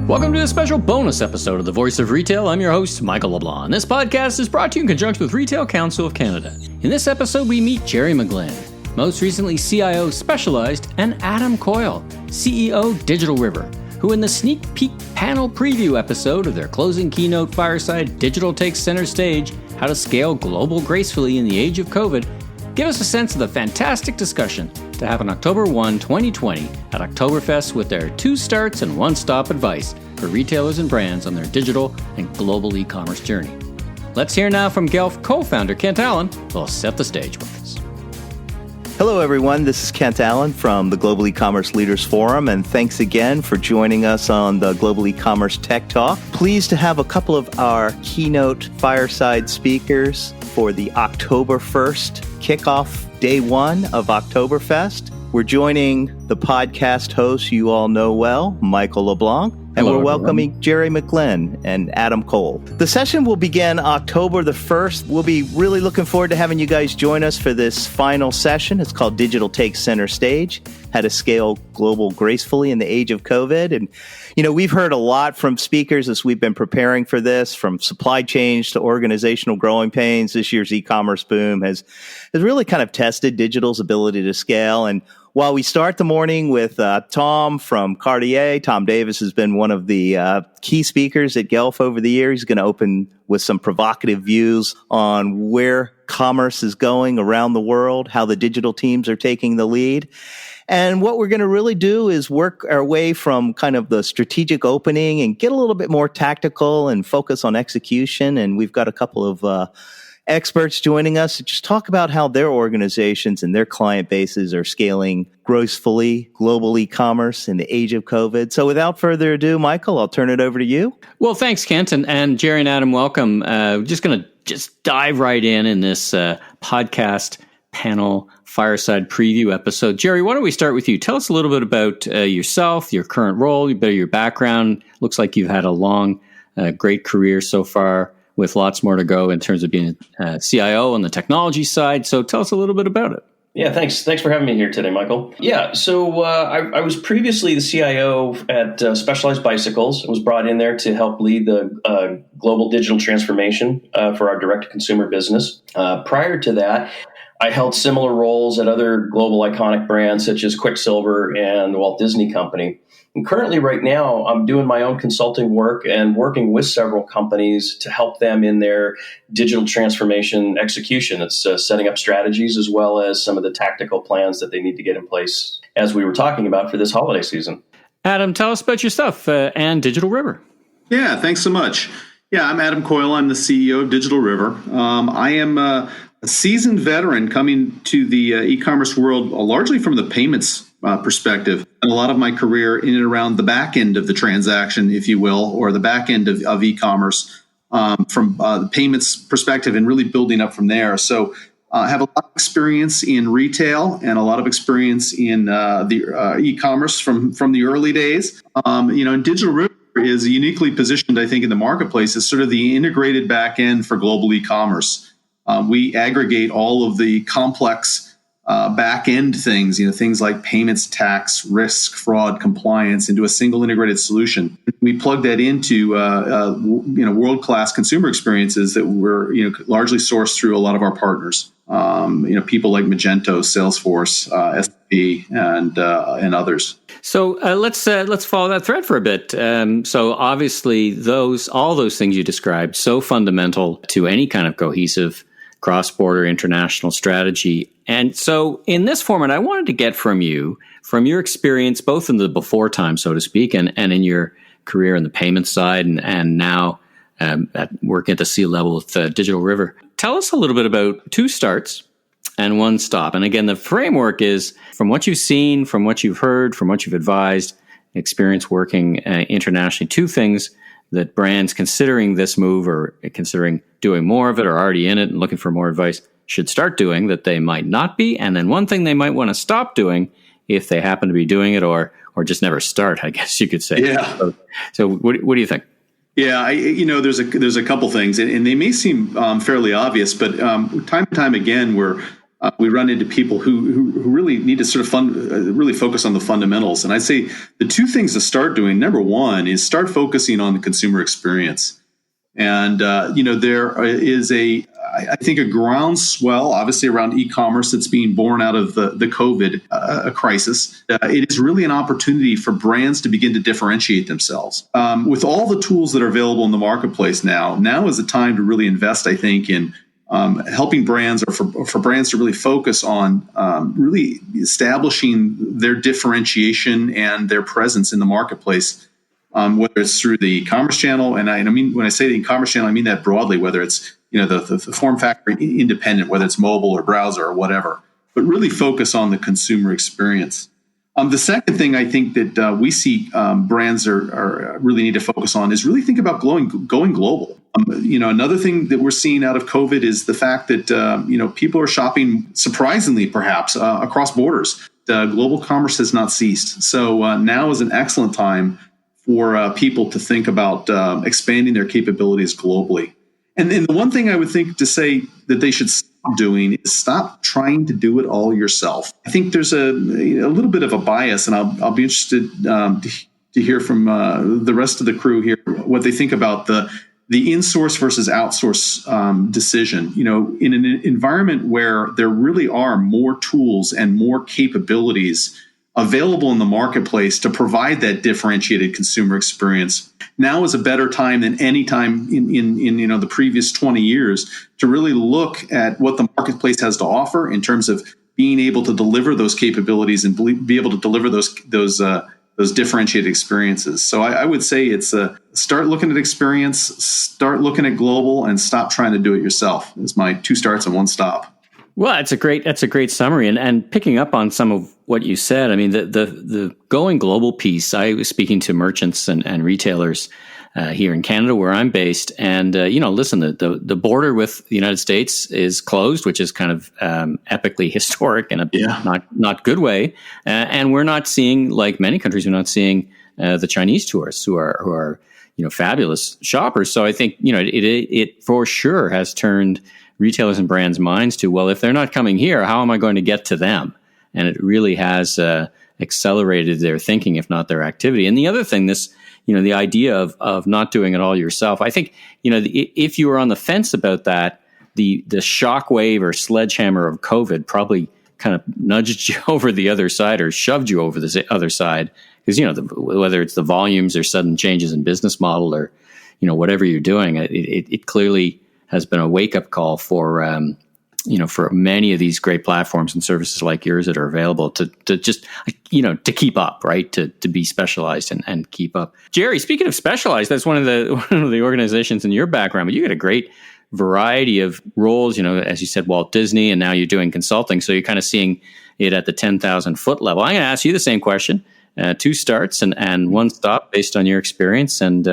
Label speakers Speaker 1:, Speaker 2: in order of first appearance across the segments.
Speaker 1: Welcome to a special bonus episode of The Voice of Retail. I'm your host, Michael LeBlanc. This podcast is brought to you in conjunction with Retail Council of Canada. In this episode, we meet Jerry McGlynn, most recently CIO Specialized, and Adam Coyle, CEO Digital River, who in the sneak peek panel preview episode of their closing Keynote Fireside, Digital Takes Center Stage, How to Scale Global Gracefully in the Age of COVID, give us a sense of the fantastic discussion to happen October 1, 2020 at Oktoberfest with their 2 starts and 1-stop advice for retailers and brands on their digital and global e-commerce journey. Let's hear now from GELF co-founder Kent Allen, who will set the stage with us.
Speaker 2: Hello, everyone. This is Kent Allen from the Global E-commerce Leaders Forum, and thanks again for joining us on the Global E-commerce Tech Talk. Pleased to have a couple of our Keynote Fireside speakers for the October 1st kickoff day 1 of Oktoberfest. We're joining the podcast host you all know well, Michael LeBlanc, and
Speaker 1: Hello,
Speaker 2: we're welcoming
Speaker 1: everyone.
Speaker 2: Jerry McGlynn and Adam Coyle. The session will begin October the 1st. We'll be really looking forward to having you guys join us for this final session. It's called Digital Takes Center Stage, How to Scale Global Gracefully in the Age of COVID. And, you know, we've heard a lot from speakers as we've been preparing for this, from supply chains to organizational growing pains. This year's e-commerce boom has really kind of tested digital's ability to scale. And while we start the morning with Tom from Cartier, Tom Davis has been one of the key speakers at GELF over the years. He's going to open with some provocative views on where commerce is going around the world, how the digital teams are taking the lead. And what we're going to really do is work our way from kind of the strategic opening and get a little bit more tactical and focus on execution. And we've got a couple of experts joining us to just talk about how their organizations and their client bases are scaling gracefully global e-commerce in the age of COVID. So without further ado, Michael, I'll turn it over to you.
Speaker 1: Well, thanks, Kent, and Jerry and Adam, welcome. Just going to dive right in this podcast panel Fireside preview episode. Jerry, why don't we start with you? Tell us a little bit about yourself, your current role, a bit of your background. Looks like you've had a long, great career so far, with lots more to go in terms of being a CIO on the technology side. So tell us a little bit about it.
Speaker 3: Yeah, thanks. Thanks for having me here today, Michael. Yeah, so I was previously the CIO at Specialized Bicycles. I was brought in there to help lead the global digital transformation for our direct-to-consumer business. Prior to that, I held similar roles at other global iconic brands such as Quicksilver and the Walt Disney Company. And currently, right now, I'm doing my own consulting work and working with several companies to help them in their digital transformation execution. It's setting up strategies as well as some of the tactical plans that they need to get in place, as we were talking about for this holiday season.
Speaker 1: Adam, tell us about yourself and Digital River.
Speaker 4: Yeah, thanks so much. Yeah, I'm Adam Coyle. I'm the CEO of Digital River. I am a seasoned veteran coming to the e-commerce world largely from the payments perspective. And a lot of my career in and around the back end of the transaction, if you will, or the back end of e-commerce from the payments perspective and really building up from there. So I have a lot of experience in retail and a lot of experience in the e-commerce from the early days. And Digital River is uniquely positioned, I think, in the marketplace as sort of the integrated back end for global e-commerce. We aggregate all of the complex back end things, things like payments, tax, risk, fraud, compliance into a single integrated solution. We plug that into world-class consumer experiences that we're largely sourced through a lot of our partners. People like Magento, Salesforce, SAP, and others.
Speaker 1: So let's follow that thread for a bit. So obviously, all those things you described, so fundamental to any kind of cohesive cross-border international strategy. And so in this format, I wanted to get from you, from your experience, both in the before time, so to speak, and in your career in the payment side and now at working at the C-level with Digital River. Tell us a little bit about 2 starts and 1 stop. And again, the framework is from what you've seen, from what you've heard, from what you've advised, experience working internationally, 2 things that brands considering this move or considering doing more of it or already in it and looking for more advice should start doing that they might not be. And then one thing they might want to stop doing if they happen to be doing it or just never start, I guess you could say.
Speaker 4: Yeah.
Speaker 1: So what do you think?
Speaker 4: Yeah, there's a couple things, and they may seem fairly obvious, but time and time again, we're we run into people who really need to sort of really focus on the fundamentals. And I'd say the two things to start doing, number one, is start focusing on the consumer experience. And, there is I think a groundswell, obviously, around e-commerce that's being born out of the COVID crisis. It is really an opportunity for brands to begin to differentiate themselves. With all the tools that are available in the marketplace now is the time to really invest, I think, in helping brands or for brands to really focus on really establishing their differentiation and their presence in the marketplace, whether it's through the e-commerce channel. And I mean, when I say the e-commerce channel, I mean that broadly, whether it's the form factor independent, whether it's mobile or browser or whatever, but really focus on the consumer experience. The second thing I think that we see brands are really need to focus on is really think about going global. Another thing that we're seeing out of COVID is the fact that people are shopping surprisingly, perhaps across borders. Global commerce has not ceased, so now is an excellent time for people to think about expanding their capabilities globally. And then the one thing I would think to say that they should stop doing is stop trying to do it all yourself. I think there's a little bit of a bias, and I'll be interested to hear from the rest of the crew here what they think about the in-source versus outsource decision. In an environment where there really are more tools and more capabilities available in the marketplace to provide that differentiated consumer experience, now is a better time than any time in the previous 20 years to really look at what the marketplace has to offer in terms of being able to deliver those capabilities and be able to deliver those differentiated experiences. So I would say it's start looking at experience, start looking at global, and stop trying to do it yourself. It's my 2 starts and 1 stop.
Speaker 1: Well, that's a great summary, and picking up on some of what you said. I mean, the going global piece. I was speaking to merchants and retailers here in Canada, where I'm based, and listen, the border with the United States is closed, which is kind of epically historic in a not good way, and we're not seeing, like many countries, we're not seeing the Chinese tourists who are fabulous shoppers. So I think it for sure has turned retailers and brands' minds to, well, if they're not coming here, how am I going to get to them? And it really has accelerated their thinking, if not their activity. And the other thing, the idea of not doing it all yourself, I think, if you were on the fence about that, the shockwave or sledgehammer of COVID probably kind of nudged you over the other side or shoved you over the other side. Because, whether it's the volumes or sudden changes in business model or, whatever you're doing, it clearly has been a wake-up call for many of these great platforms and services like yours that are available to just, to keep up, right? To be specialized and keep up. Jerry, speaking of specialized, that's one of the organizations in your background, but you got a great variety of roles, as you said, Walt Disney, and now you're doing consulting. So you're kind of seeing it at the 10,000 foot level. I'm going to ask you the same question, 2 starts and 1 stop based on your experience and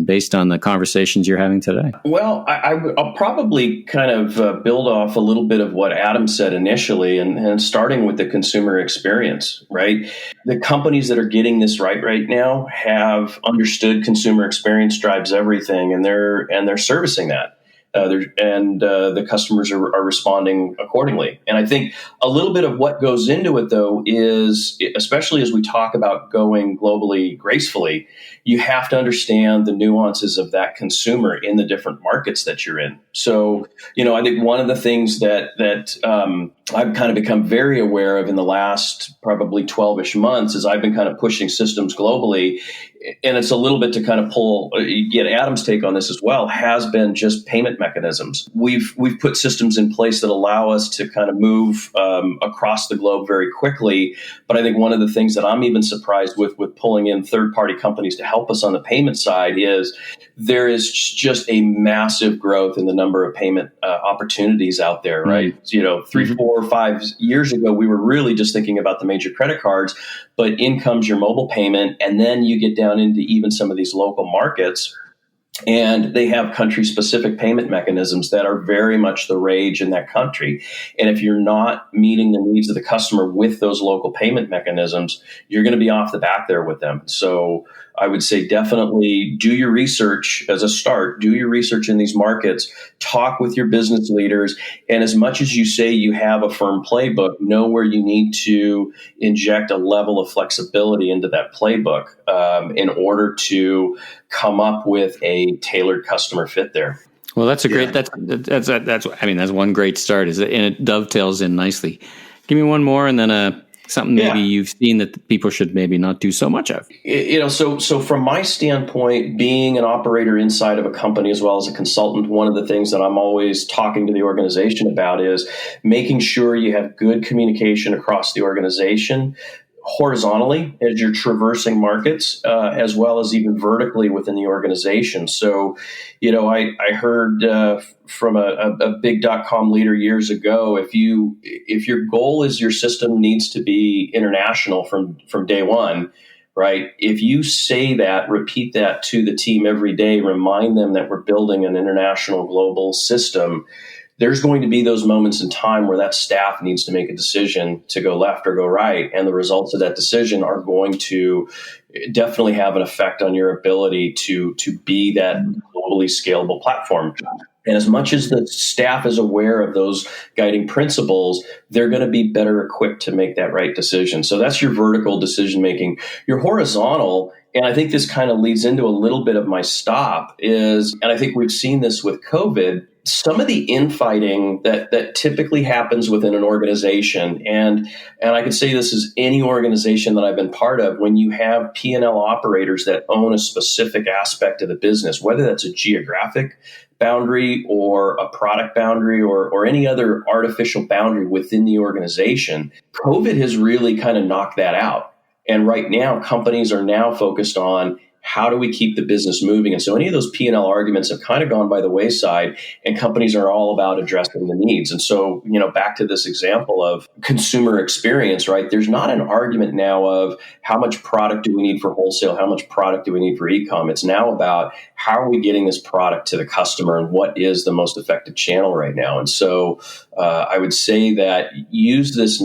Speaker 1: based on the conversations you're having today.
Speaker 3: Well, I'll probably kind of build off a little bit of what Adam said initially, and starting with the consumer experience, right? The companies that are getting this right now have understood consumer experience drives everything, and they're servicing that. The customers are responding accordingly. And I think a little bit of what goes into it, though, is, especially as we talk about going globally gracefully, you have to understand the nuances of that consumer in the different markets that you're in. So, I think one of the things that I've kind of become very aware of in the last probably 12-ish months is I've been kind of pushing systems globally. And it's a little bit to kind of get Adam's take on this as well, has been just payment mechanisms. We've put systems in place that allow us to kind of move across the globe very quickly. But I think one of the things that I'm even surprised with pulling in third-party companies to help us on the payment side is there is just a massive growth in the number of payment opportunities out there, right? Mm-hmm. 3, 4, 5 years ago, we were really just thinking about the major credit cards, but in comes your mobile payment, and then you get down into even some of these local markets And they have country-specific payment mechanisms that are very much the rage in that country. And if you're not meeting the needs of the customer with those local payment mechanisms, you're going to be off the bat there with them. So I would say definitely do your research as a start. Do your research in these markets. Talk with your business leaders. And as much as you say you have a firm playbook, know where you need to inject a level of flexibility into that playbook in order to come up with a tailored customer fit there.
Speaker 1: Well, that's a great. That's one great start. And it dovetails in nicely. Give me one more, and then something maybe you've seen that people should maybe not do so much of.
Speaker 3: So from my standpoint, being an operator inside of a company as well as a consultant, one of the things that I'm always talking to the organization about is making sure you have good communication across the organization, horizontally as you're traversing markets, as well as even vertically within the organization. So, I heard from a big .com leader years ago, if your goal is your system needs to be international from day one, right? If you say that, repeat that to the team every day, remind them that we're building an international global system, there's going to be those moments in time where that staff needs to make a decision to go left or go right. And the results of that decision are going to definitely have an effect on your ability to be that globally scalable platform. And as much as the staff is aware of those guiding principles, they're going to be better equipped to make that right decision. So that's your vertical decision making. Your horizontal, and I think this kind of leads into a little bit of my stop, and I think we've seen this with COVID, some of the infighting that typically happens within an organization, and I can say this is any organization that I've been part of, when you have P&L operators that own a specific aspect of the business, whether that's a geographic boundary or a product boundary or any other artificial boundary within the organization, COVID has really kind of knocked that out. And right now, companies are now focused on how do we keep the business moving? And so any of those P&L arguments have kind of gone by the wayside, and companies are all about addressing the needs. And so, back to this example of consumer experience, right? There's not an argument now of how much product do we need for wholesale? How much product do we need for e-com? It's now about how are we getting this product to the customer and what is the most effective channel right now? And so I would say that use this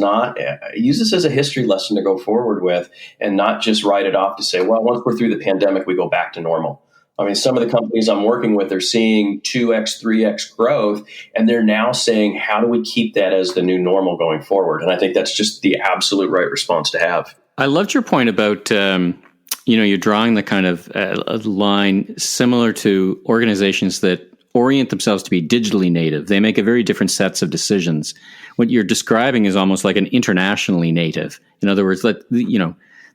Speaker 3: as a history lesson to go forward with, and not just write it off to say, well, once we're through the pandemic, we go back to normal. I mean, some of the companies I'm working with are seeing 2x, 3x growth, and they're now saying, how do we keep that as the new normal going forward? And I think that's just the absolute right response to have.
Speaker 1: I loved your point about, you're drawing the kind of line similar to organizations that orient themselves to be digitally native. They make a very different sets of decisions. What you're describing is almost like an internationally native. In other words,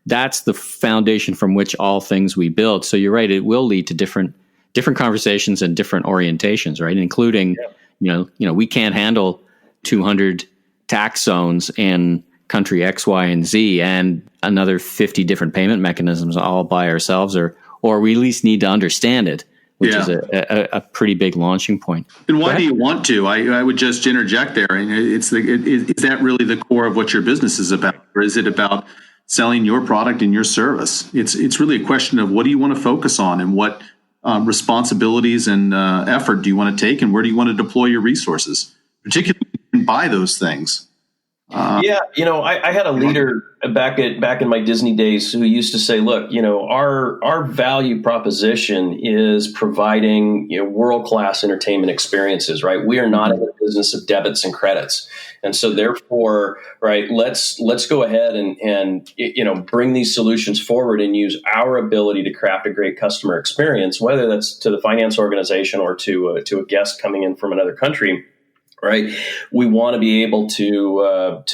Speaker 1: that's the foundation from which all things we build. So you're right; it will lead to different conversations and different orientations, right? Including, we can't handle 200 tax zones in country X, Y, and Z, and another 50 different payment mechanisms all by ourselves, or we at least need to understand it, which is a pretty big launching point.
Speaker 4: And why do you want to? I would just interject there. Is that really the core of what your business is about, or is it about selling your product and your service? It's really a question of what do you want to focus on, and what responsibilities and effort do you want to take, and where do you want to deploy your resources, particularly when you can buy those things.
Speaker 3: I had a leader back in my Disney days who used to say, look, our value proposition is providing world-class entertainment experiences, right? We are not in the business of debits and credits. And so therefore, right, let's go ahead and bring these solutions forward and use our ability to craft a great customer experience, whether that's to the finance organization or to a guest coming in from another country. Right, we want to be able to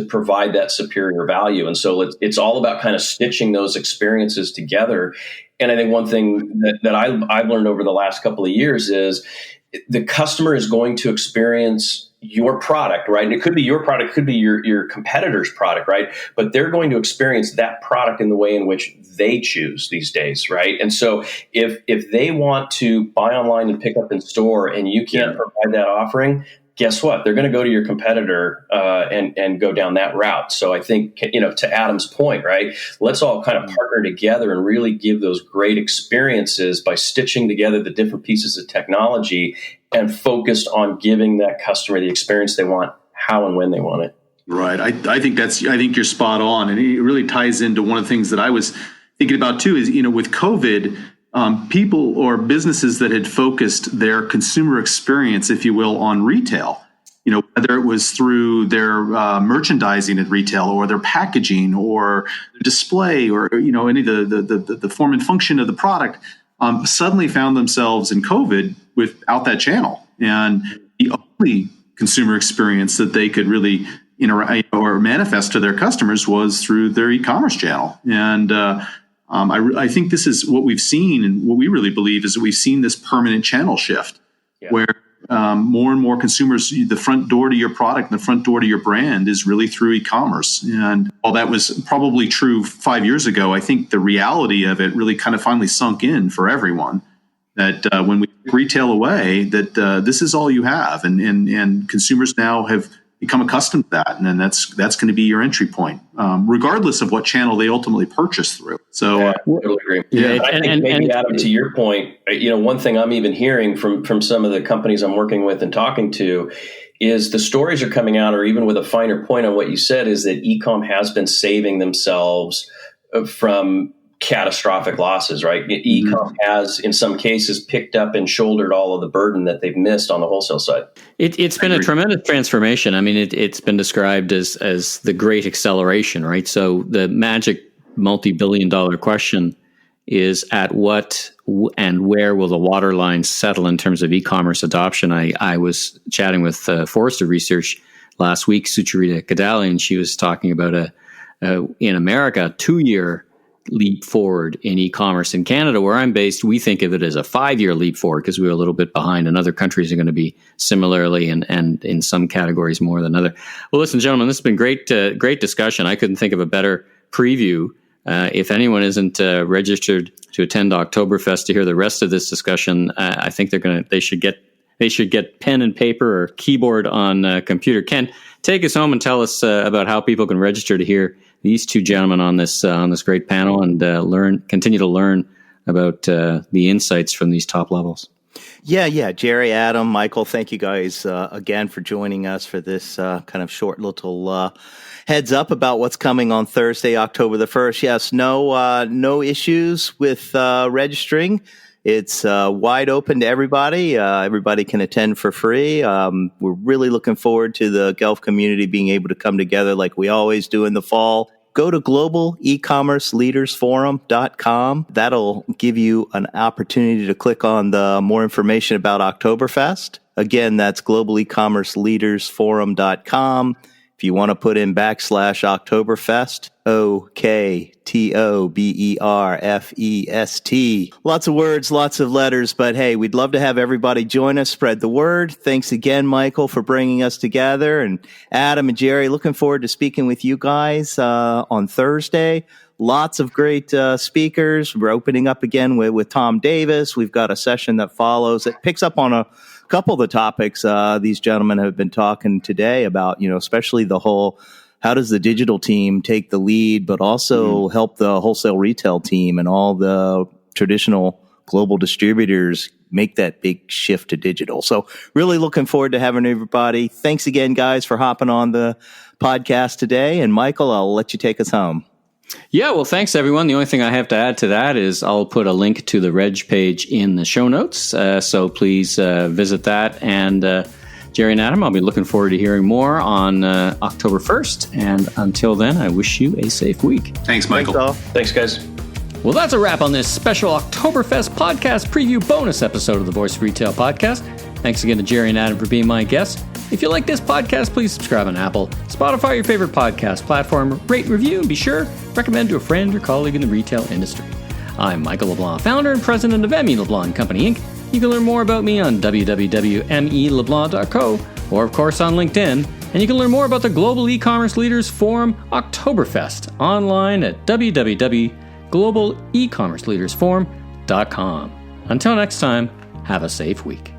Speaker 3: provide that superior value, and so it's all about kind of stitching those experiences together. And I think one thing that I've learned over the last couple of years is the customer is going to experience your product, right? And it could be your product, could be your competitor's product, right? But they're going to experience that product in the way in which they choose these days, right? And so if they want to buy online and pick up in store and you can't provide that offering, guess what? They're going to go to your competitor and go down that route. So I think, to Adam's point, right? Let's all kind of partner together and really give those great experiences by stitching together the different pieces of technology and focused on giving that customer the experience they want, how and when they want it.
Speaker 4: Right. I think you're spot on. And it really ties into one of the things that I was thinking about too is, with COVID, people or businesses that had focused their consumer experience, if you will, on retail, whether it was through their merchandising at retail or their packaging or display or, any of the form and function of the product, suddenly found themselves in COVID without that channel. And the only consumer experience that they could really interact or manifest to their customers was through their e-commerce channel. And I think this is what we've seen, and what we really believe is that we've seen this permanent channel shift, where more and more consumers, the front door to your product, and the front door to your brand is really through e-commerce. And while that was probably true 5 years ago, I think the reality of it really kind of finally sunk in for everyone. That when we take retail away, that this is all you have, and consumers now have become accustomed to that, and then that's going to be your entry point, regardless of what channel they ultimately purchase through. So,
Speaker 3: I totally agree. I think maybe Adam, to your point, one thing I'm even hearing from some of the companies I'm working with and talking to is the stories are coming out, or even with a finer point on what you said, is that e-com has been saving themselves from catastrophic losses, right? E-com has, in some cases, picked up and shouldered all of the burden that they've missed on the wholesale side.
Speaker 1: It's been a tremendous transformation. I mean, it's been described as the great acceleration, right? So the magic multi-billion-dollar question is, at what and where will the waterline settle in terms of e-commerce adoption? I was chatting with Forrester Research last week, Sucharita Kadali, and she was talking about in America, 2-year leap forward in e-commerce. In Canada, where I'm based, we think of it as a 5-year leap forward because we were a little bit behind, and other countries are going to be similarly, and in some categories more than other. Well, listen, gentlemen, this has been great discussion. I couldn't think of a better preview. If anyone isn't registered to attend Oktoberfest to hear the rest of this discussion, I think they should get pen and paper or keyboard on computer. Ken, take us home and tell us about how people can register to hear these two gentlemen on this great panel and continue to learn about the insights from these top levels.
Speaker 2: Yeah. Jerry, Adam, Michael, thank you guys again for joining us for this kind of short little heads up about what's coming on Thursday, October the 1st. Yes, no issues with registering. It's wide open to everybody. Everybody can attend for free. We're really looking forward to the GELF community being able to come together like we always do in the fall. Go to globalecommerceleadersforum.com. That'll give you an opportunity to click on the more information about Oktoberfest. Again, that's globalecommerceleadersforum.com. If you want to put in /Oktoberfest, OKTOBERFEST. Lots of words, lots of letters, but hey, we'd love to have everybody join us, spread the word. Thanks again, Michael, for bringing us together. And Adam and Jerry, looking forward to speaking with you guys on Thursday. Lots of great speakers. We're opening up again with Tom Davis. We've got a session that follows. It picks up on a couple of the topics these gentlemen have been talking today about, especially the whole, how does the digital team take the lead, but also help the wholesale retail team and all the traditional global distributors make that big shift to digital. So really looking forward to having everybody. Thanks again, guys, for hopping on the podcast today. And Michael, I'll let you take us home.
Speaker 1: Yeah, well, thanks, everyone. The only thing I have to add to that is I'll put a link to the reg page in the show notes. So please visit that. And Jerry and Adam, I'll be looking forward to hearing more on October 1st. And until then, I wish you a safe week.
Speaker 4: Thanks, Michael.
Speaker 3: Thanks, guys.
Speaker 1: Well, that's a wrap on this special Oktoberfest podcast preview bonus episode of the Voice of Retail podcast. Thanks again to Jerry and Adam for being my guests. If you like this podcast, please subscribe on Apple, Spotify, your favorite podcast platform, rate, review, and be sure recommend to a friend or colleague in the retail industry. I'm Michael LeBlanc, founder and president of LeBlanc Company Inc. You can learn more about me on www.meleblanc.co or, of course, on LinkedIn. And you can learn more about the Global E-Commerce Leaders Forum Oktoberfest online at www.globalecommerceleadersforum.com. Until next time, have a safe week.